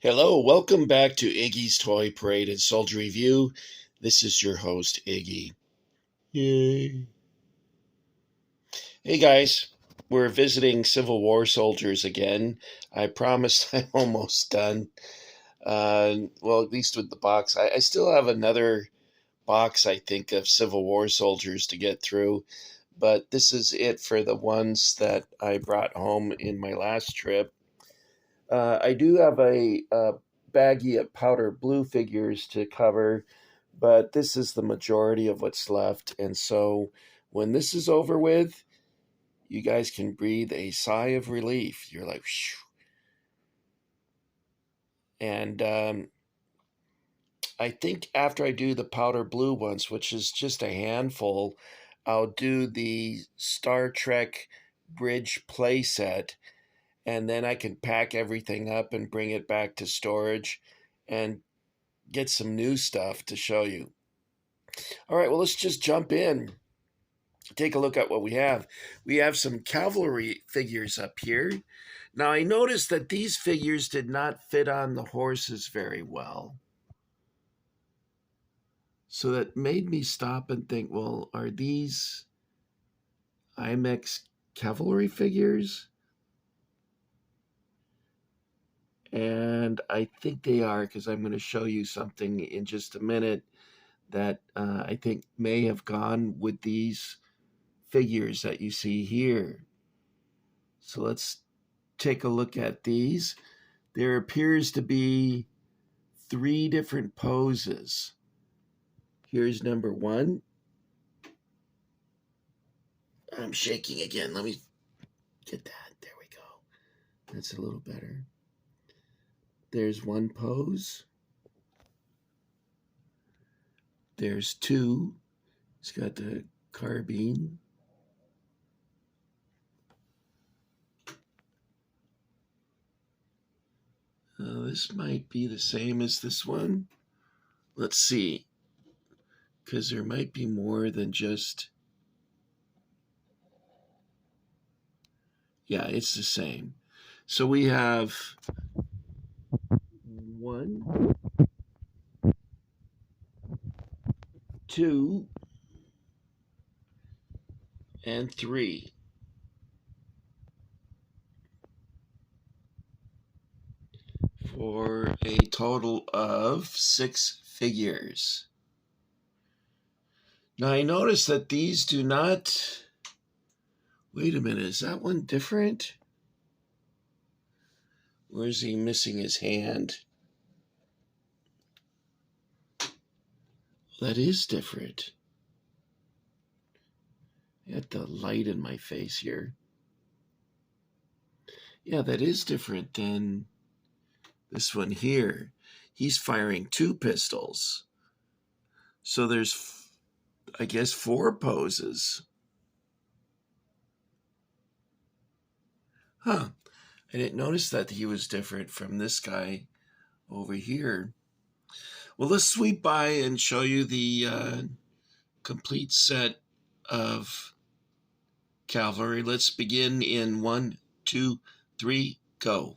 Hello, welcome back to Iggy's Toy Parade and Soldier Review. This is your host, Iggy. Yay. Hey guys, we're visiting Civil War soldiers again. I promise I'm almost done. Well, at least with the box. I still have another box, I think, of Civil War soldiers to get through, but this is it for the ones that I brought home in my last trip. I do have a baggie of powder blue figures to cover, but this is the majority of what's left. And so when this is over with, you guys can breathe a sigh of relief. You're like, phew. And I think after I do the powder blue ones, which is just a handful, I'll do the Star Trek bridge playset, and then I can pack everything up and bring it back to storage and get some new stuff to show you. All right, well, let's just jump in. Take a look at what we have. We have some cavalry figures up here. Now, I noticed that these figures did not fit on the horses very well. So that made me stop and think, well, are these IMEX cavalry figures? And I think they are, because I'm going to show you something in just a minute that I think may have gone with these figures that you see here. So let's take a look at these. There appears to be 3 different poses. Here's number 1. I'm shaking again. Let me get that. There we go. That's a little better. There's 1 pose. There's 2. It's got the carbine. This might be the same as this one. Let's see. Because there might be more than just... Yeah, it's the same. So we have 1, 2, and 3. For a total of 6 figures. Now I notice that these do not... Wait a minute, is that one different? Or is he missing his hand? That is different. I got the light in my face here. Yeah, that is different than this one here. He's firing 2 pistols. So there's, I guess, 4 poses. Huh. I didn't notice that he was different from this guy over here. Well, let's sweep by and show you the complete set of cavalry. Let's begin in 1, 2, 3, go.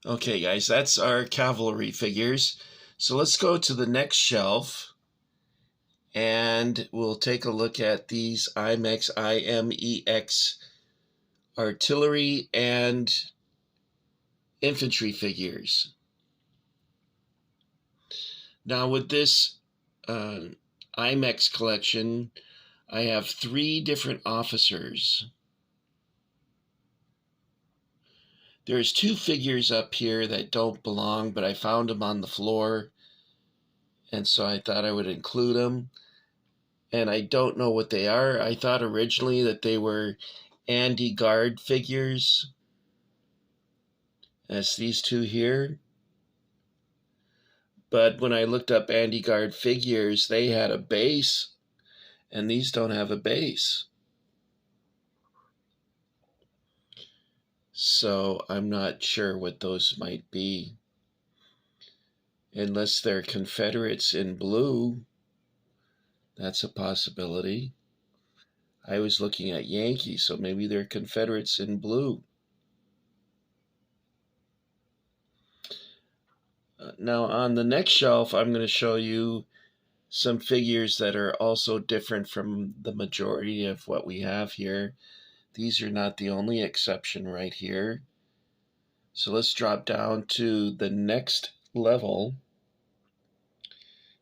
Okay, guys, that's our cavalry figures. So let's go to the next shelf, and we'll take a look at these IMEX artillery and infantry figures. Now, with this IMEX collection, I have 3 different officers. There's 2 figures up here that don't belong, but I found them on the floor, and so I thought I would include them. And I don't know what they are. I thought originally that they were Andy Guard figures. That's these 2 here. But when I looked up Andy Guard figures, they had a base, and these don't have a base. So I'm not sure what those might be. Unless they're Confederates in blue, that's a possibility. I was looking at Yankees, so maybe they're Confederates in blue. Now on the next shelf, I'm going to show you some figures that are also different from the majority of what we have here. These are not the only exception right here. So let's drop down to the next level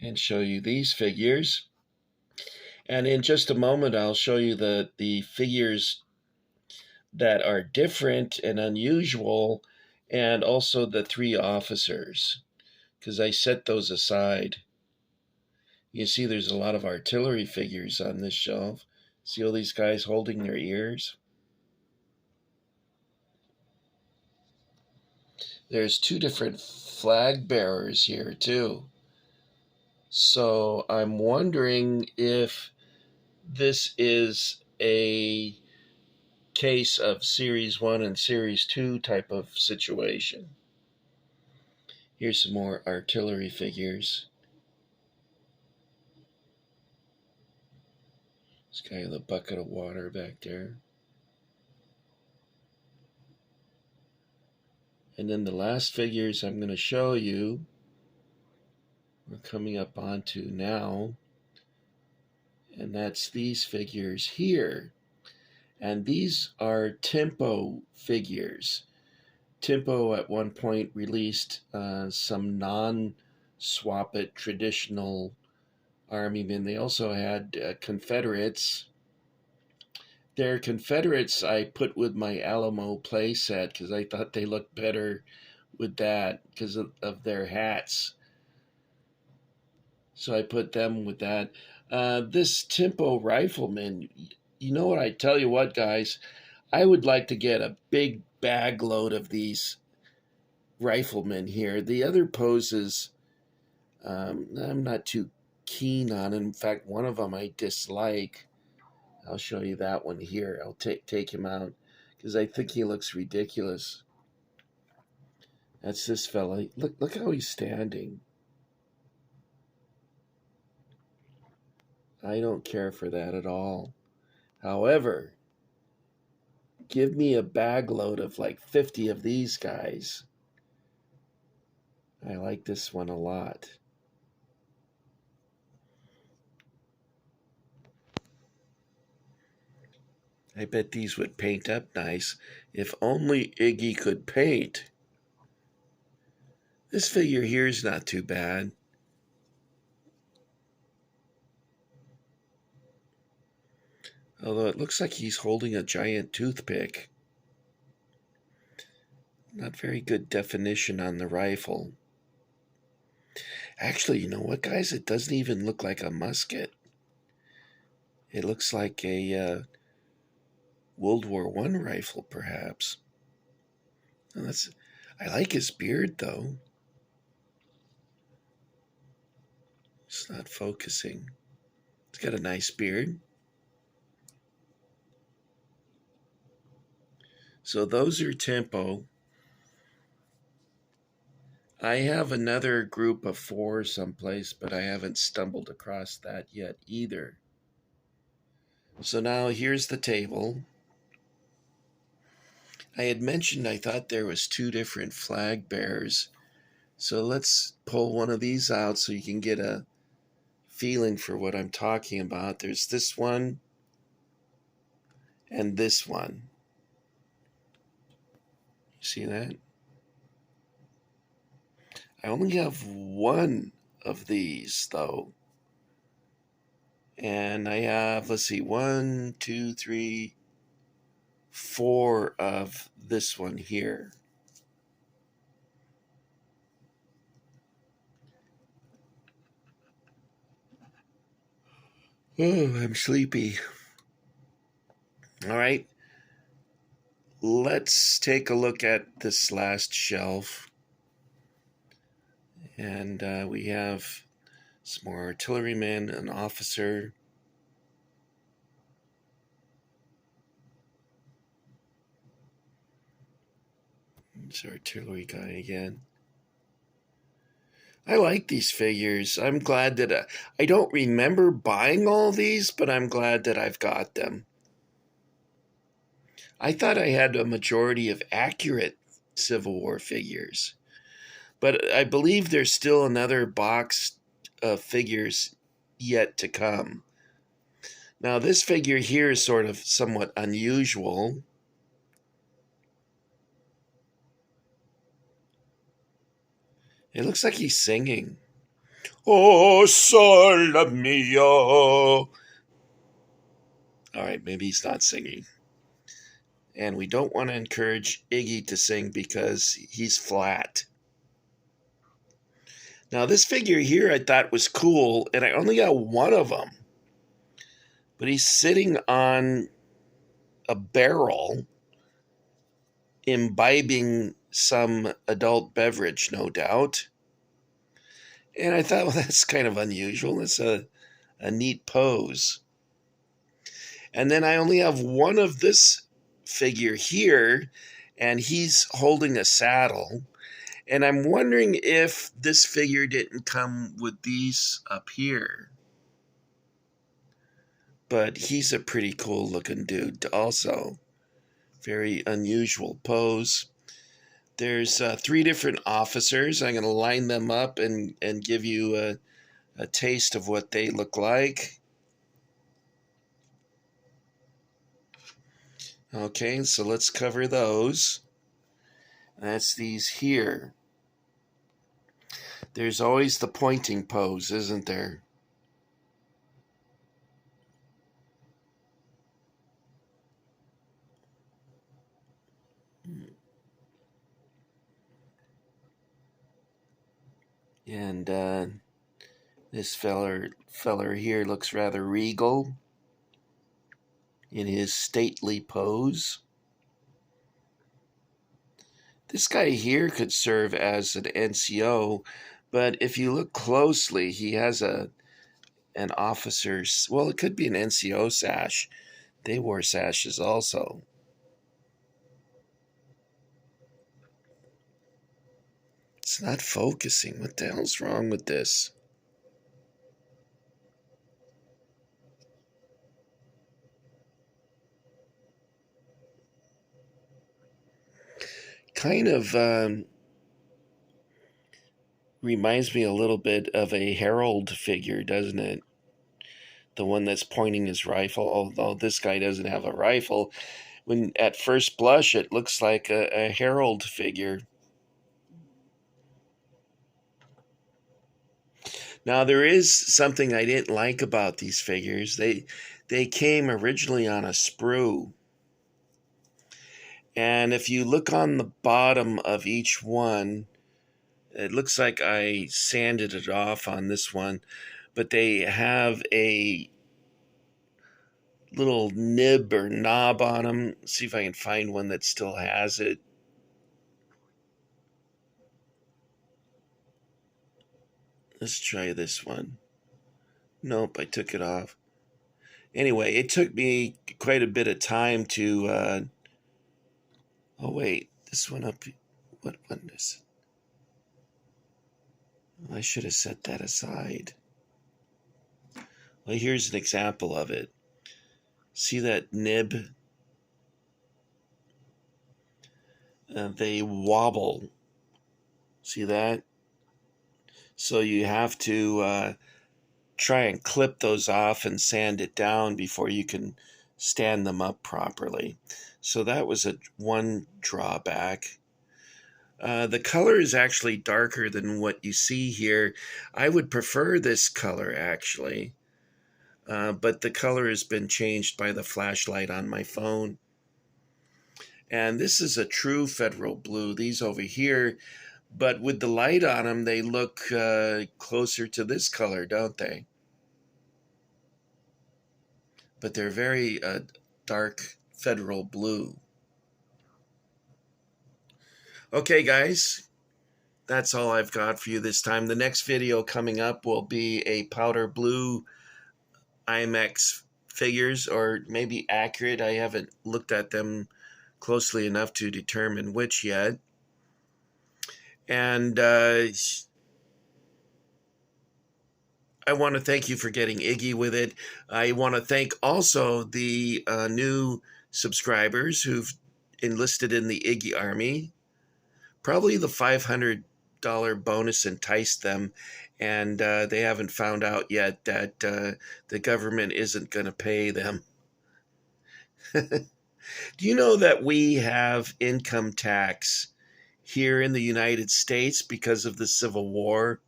and show you these figures. And in just a moment, I'll show you the figures that are different and unusual, and also the 3 officers, because I set those aside. You see there's a lot of artillery figures on this shelf. See all these guys holding their ears? There's 2 different flag bearers here too. So I'm wondering if this is a case of Series 1 and Series 2 type of situation. Here's some more artillery figures. This guy with a bucket of water back there. And then the last figures I'm going to show you, we're coming up onto now, and that's these figures here. And these are Tempo figures. Tempo at one point released some non-swap it traditional army men. They also had Confederates. Their Confederates I put with my Alamo playset because I thought they looked better with that because of their hats. So I put them with that. This Tempo rifleman, you know what, I tell you what, guys, I would like to get a big bag load of these riflemen here. The other poses, I'm not too keen on. In fact, one of them I dislike. I'll show you that one here. I'll take him out because I think he looks ridiculous. That's this fella. Look how he's standing. I don't care for that at all. However, give me a bag load of like 50 of these guys. I like this one a lot. I bet these would paint up nice. If only Iggy could paint. This figure here is not too bad. Although it looks like he's holding a giant toothpick. Not very good definition on the rifle. Actually, you know what, guys? It doesn't even look like a musket. It looks like a World War I rifle, perhaps. Well, I like his beard, though. It's not focusing. He's got a nice beard. So those are Tempo. I have another group of 4 someplace, but I haven't stumbled across that yet either. So now here's the table. I had mentioned I thought there was 2 different flag bearers. So let's pull one of these out so you can get a feeling for what I'm talking about. There's this one and this one. You see that? I only have one of these, though. And I have, let's see, 1, 2, 3, 4 of this one here. Oh, I'm sleepy. All right. Let's take a look at this last shelf. And we have some more artillerymen, an officer. It's our artillery guy again. I like these figures. I'm glad that I don't remember buying all these, but I'm glad that I've got them. I thought I had a majority of accurate Civil War figures, but I believe there's still another box of figures yet to come. Now, this figure here is sort of somewhat unusual. It looks like he's singing. Oh, sole mio. All right, maybe he's not singing. And we don't want to encourage Iggy to sing because he's flat. Now, this figure here I thought was cool, and I only got one of them. But he's sitting on a barrel, imbibing some adult beverage, no doubt. And I thought, well, that's kind of unusual. It's a neat pose. And then I only have one of this figure here, and he's holding a saddle. And I'm wondering if this figure didn't come with these up here. But he's a pretty cool looking dude also. Very unusual pose. There's 3 different officers. I'm going to line them up and give you a taste of what they look like. Okay, so let's cover those. That's these here. There's always the pointing pose, isn't there? And this feller here looks rather regal in his stately pose. This guy here could serve as an NCO, but if you look closely, he has an officer's, well, it could be an NCO sash. They wore sashes also. It's not focusing. What the hell's wrong with this? Kind of reminds me a little bit of a Herald figure, doesn't it? The one that's pointing his rifle, although this guy doesn't have a rifle. When at first blush, it looks like a Herald figure. Now, there is something I didn't like about these figures. They came originally on a sprue. And if you look on the bottom of each one, it looks like I sanded it off on this one, but they have a little nib or knob on them. Let's see if I can find one that still has it. Let's try this one. Nope, I took it off. Anyway, it took me quite a bit of time to oh wait, this one up, what one is it? I should have set that aside. Well, here's an example of it. See that nib? They wobble. See that? So you have to try and clip those off and sand it down before you can stand them up properly. So that was one drawback. The color is actually darker than what you see here. I would prefer this color actually, but the color has been changed by the flashlight on my phone. And this is a true Federal blue. These over here, but with the light on them, they look closer to this color, don't they? But they're very dark Federal blue. Okay, guys, that's all I've got for you this time. The next video coming up will be a powder blue IMEX figures, or maybe accurate. I haven't looked at them closely enough to determine which yet. And I want to thank you for getting Iggy with it. I want to thank also the new subscribers who've enlisted in the Iggy Army. Probably the $500 bonus enticed them, and they haven't found out yet that the government isn't going to pay them. Do you know that we have income tax here in the United States because of the Civil War?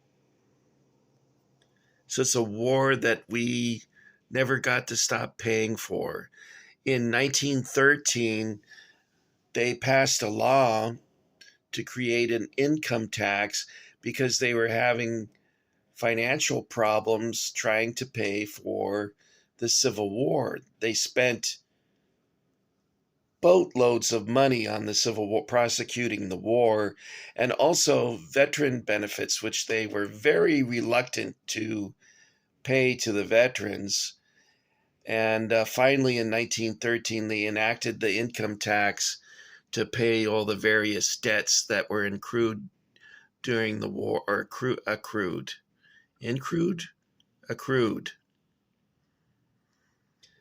So it's a war that we never got to stop paying for. In 1913, they passed a law to create an income tax because they were having financial problems trying to pay for the Civil War. They spent boatloads of money on the Civil War, prosecuting the war, and also veteran benefits, which they were very reluctant to pay to the veterans. And finally, in 1913, they enacted the income tax to pay all the various debts that were accrued during the war, or accrued.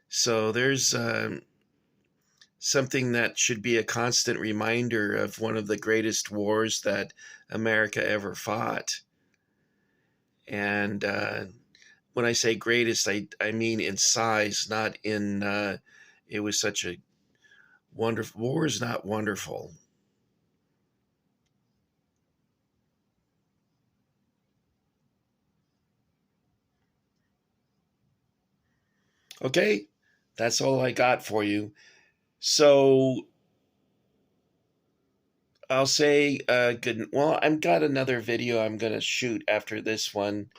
So there's something that should be a constant reminder of one of the greatest wars that America ever fought. And when I say greatest, I mean in size, not in, it was such a wonderful, war is not wonderful. Okay, that's all I got for you. So I'll say good. Well, I've got another video I'm going to shoot after this one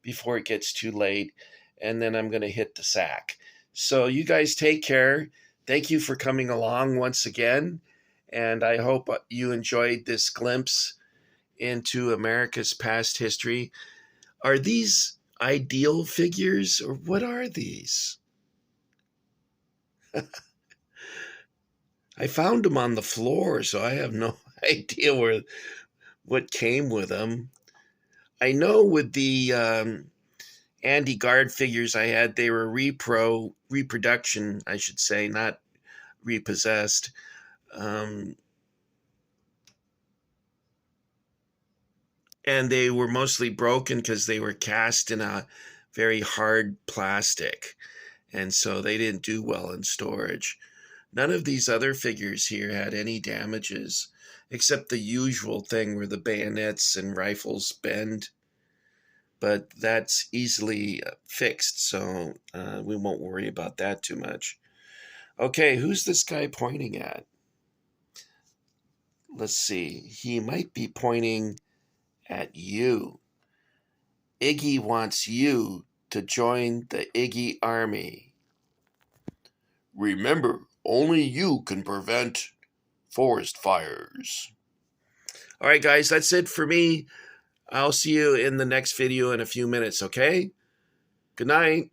before it gets too late, and then I'm going to hit the sack. So you guys take care. Thank you for coming along once again, and I hope you enjoyed this glimpse into America's past history. Are these ideal figures, or what are these? I found them on the floor, so I have no idea what came with them. I know with the Andy Guard figures I had, they were reproduction, I should say, not repossessed. And they were mostly broken because they were cast in a very hard plastic, and so they didn't do well in storage. None of these other figures here had any damages, except the usual thing where the bayonets and rifles bend. But that's easily fixed, so we won't worry about that too much. Okay, who's this guy pointing at? Let's see. He might be pointing at you. Iggy wants you to join the Iggy Army. Remember, only you can prevent forest fires. All right, guys, that's it for me. I'll see you in the next video in a few minutes, okay? Good night.